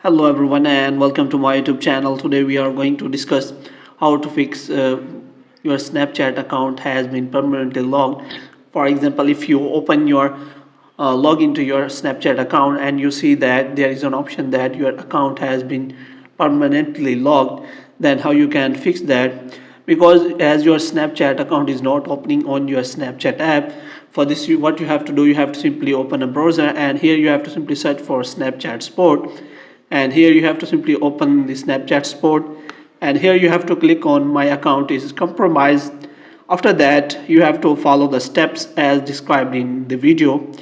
Hello everyone and welcome to my YouTube channel. Today we are going to discuss how to fix your Snapchat account has been permanently logged. For example, if you open your log into your Snapchat account and you see that there is an option that your account has been permanently logged, then how you can fix that? Because as your Snapchat account is not opening on your Snapchat app, for this what you have to do, you have to simply open a browser, and here you have to simply search for Snapchat Sport, and here you have to simply open the Snapchat Sport, and here you have to click on my account is compromised. After that you have to follow the steps as described in the video.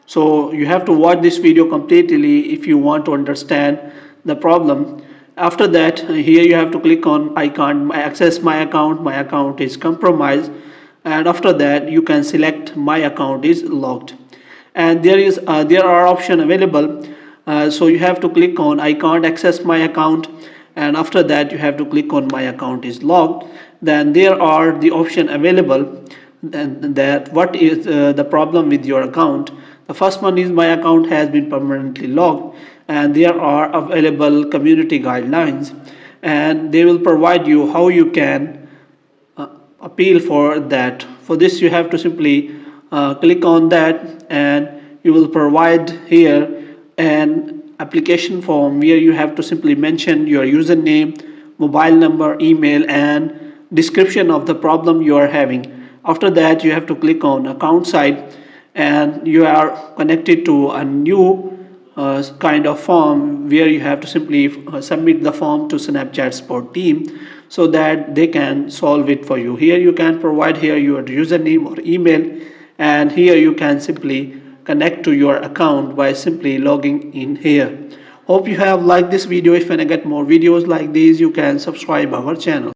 So you have to watch this video completely if you want to understand the problem. After that, here you have to click on I can't access my account is compromised, and after that you can select my account is locked, and there are options available. So you have to click on I can't access my account, and after that you have to click on my account is locked. Then there are the option available, and that what is the problem with your account. The first one is my account has been permanently locked, and there are available community guidelines, and they will provide you how you can appeal for that. For this you have to simply click on that, and you will provide here an application form where you have to simply mention your username, mobile number, email, and description of the problem you are having. After that you have to click on account side, and you are connected to a new kind of form where you have to simply submit the form to Snapchat support team so that they can solve it for you. Here you can provide here your username or email, and here you can simply connect to your account by simply logging in here. Hope you have liked this video. If you want to get more videos like these, you can subscribe our channel.